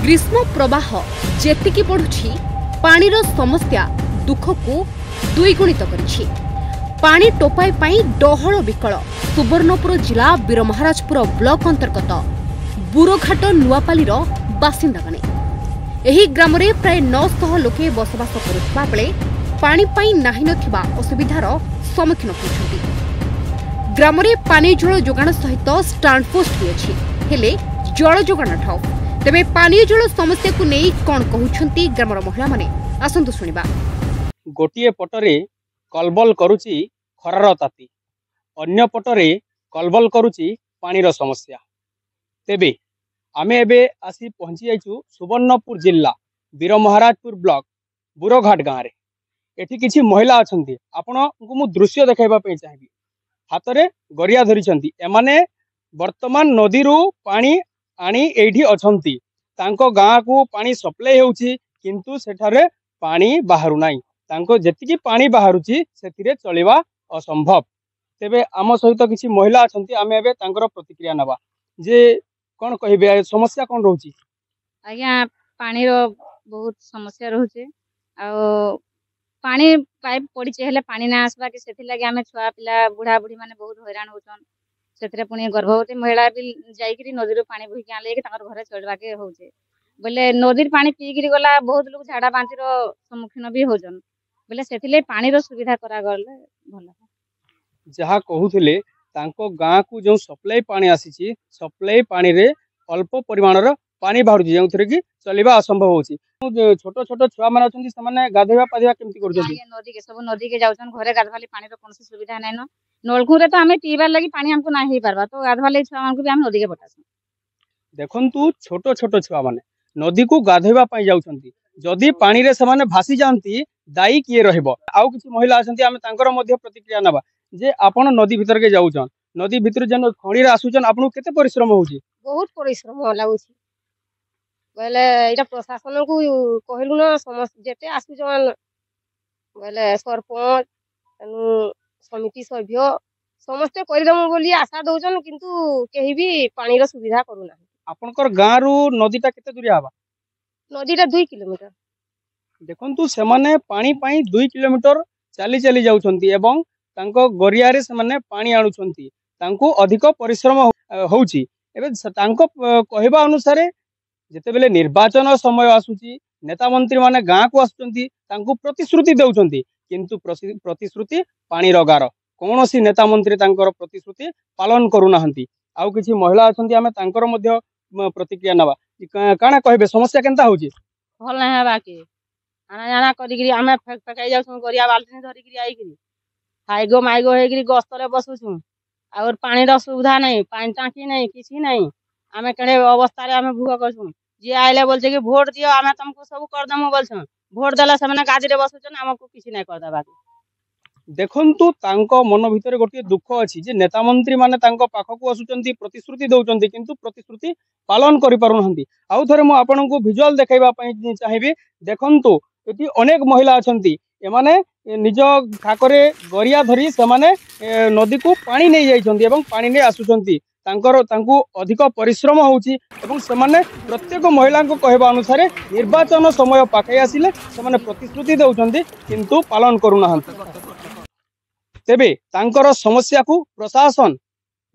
ग्रीष्म प्रवाह जेतिकी बढ़ुछि पानीर समस्या दुख को द्विगुणित करिछि। पानी टोपाई पाई डहल विकल सुवर्णपुर जिला वीरमहाराजपुर ब्लॉक अंतर्गत बुरोघाट नुआपालीर बासिंदा माने एही ग्राम रे प्राय 900 लोके बसवास करुवा बेले पानी पाई नाही नथिबा असुविधार सम्मुखीन होउछन्ति। ग्राम रे पानी जल जोगाण सहित स्टैंड पोस्ट भी अछि हेले जल जोगाण ठप। तेबे पानी जल समस्या को नहीं कौन कहउछन्ति ग्रामर महिला माने आसंतु सुनिबा। गोटिए पटरे कलबल करुची खरार ताती, अन्य पटरे कलबल करुची पानीर समस्या। तेबे आमे एबे आसी पहुंची जाइछु सुवर्णपुर जिला वीरमहाराजपुर ब्लॉक बुरोघाट गाँव रे। एठी किछि महिला अछंती, आपनको मु दृश्य देखाइबा पई चाहिबी। हातरे गरिया धरिछंती, एमाने वर्तमान नदीरू पानी आनी एठी अछंती। तांको गाँ को पानी सप्लाई होउची किंतु सेठारे पानी बाहरु नाही। तांको जेतिकी पानी बाहरुची सेतिरे चलिबा असंभव। तेबे आम सहित किछि महिला अछंती, आमे एबे तांकर प्रतिक्रिया नबा जे कोन कहिबे समस्या कोन रहउची। आज्ञा पानी रो बहुत समस्या रहउचे आ पानी पाइप पड़ीचे हेले पानी ना आसबा कि सेति लागि आमे छुआ पिला बुढ़ा बुढ़ी माने बहुत हैरान होचन। सेतरे पुनी गर्भवती महिला भी जाइकरी नदीरो पानी बुहिके आले कि ताकर घरे चलबा के होउचे बोले नदीर पानी पीकरी गला बहुत लोग झाड़ा बांती रो सम्मुखीन भी होजन बोले सेतिले पानी रो सुविधा करा गले भला। जहा कहूथिले तांको गाँ को जो सप्लाई पानी आसीची सप्लाई पानी रे अल्प परिमाणर पानी बाहरुची जेउथरे कि चलिबा असंभव होची। छोटो छोटो छुआ माने अछंती समाने गाधेबा पाधेबा केमती करजंती। नदी के सब नदी के जाउछन घरे गाधवाली पानी रो कोनसी सुविधा नै न। नलकूप रे तो हमें पीबार लगी पानी हमको ना ही पारबा तो गाधवाली छुआ मानकु भी हम नदी के पटासु। देखंतु छोटो छोटो छुआ माने नदी को गाधेबा पई जाउछंती, जदी पानी रे समाने भासी जानती दाई किए रहबो। आउ किछि महिला अछंती, आमे तांकर मध्ये प्रतिक्रिया नबा जे आपण नदी भीतर के जाउछन, नदी भीतर जन खणी रे आसुछन, आपन केते परिश्रम होउची। बहुत परिश्रम लागुची बोले एटा प्रशासन को कहलु न समस्त जेते आसुछन बोले सरपंच समिति सभ्य समस्त करदम बोली आशा दउछन किंतु केही भी पानी रो सुविधा करू ना। आपनकर गाँ रु नदीटा केते दूरिया हबा। नदीटा 2 किलोमीटर। देखंतु सेमाने पानी पाई 2 किलोमीटर चली चली जाउछंती एवं तांको गरिया रे सेमाने पानी आनुछंती। तांको अधिक परिश्रम होउची। एबे तांको कहबा अनुसार जेते बेले निर्वाचन समय आसुची नेता मंत्री माने गाँ को आसुचंती तांको प्रतिश्रुति देउछंती किंतु प्रतिश्रुति पानी रगार कोनोसी नेता मंत्री तांकर प्रतिश्रुति पालन करू नाहंती। आउ किछि महिला अछंती, आमे तांकर मध्ये प्रतिक्रिया नबा काना कहबे समस्या केनता होची। भल नै हेबा के आना जाना करिकरी आमे फेक फेकाई जाउछन गरिया बाल्टी धरिकरी आइकरी हाइगो माइगो हेकरी गस्तरे बसुछन और पानी रो सुविधा नै, पानी टांकी नै, किछि नै। आमे केने अवस्था रे आमे भूख करछन जे आइले बोलछे कि वोट दियो आमे तुमको सब कर दमु बोलछन। वोट देला सेमने गादी रे बसुछन, हमको किछि नै कर देबा। देखंतु तांको मन भितर गोटे दुख अछि जे नेता मंत्री माने तांको पाखकु आसुचंती प्रतिश्रुति दउचंती किंतु प्रतिश्रुति पालन करि पारु नहंती। आउ थरे मु आपनकु विजुअल देखाइबा पई चाहिबी। देखंतु एटी अनेक महिला अछंती, एमाने निज ठाकरे गरिया धरी सेमाने नदी को पानी नै जाइछंती एवं पानी नै आसुचंती। तांकर तांकु अधिक परिश्रम होउची एवं सेमाने प्रत्येक महिला को कहबा अनुसार निर्वाचन समय पाखै आसिले सेमाने प्रतिश्रुति दउचंती किंतु पालन करू नहंती। तेबे तांकर समस्या को प्रशासन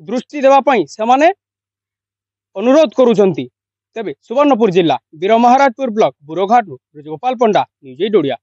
दृष्टि देवा पई सेमाने अनुरोध करूछंती। तेबे सुवर्णपुर जिला वीरमहाराजपुर ब्लॉक बुरोघाट गोपाल पंडा, न्यूज 8 ओडिया।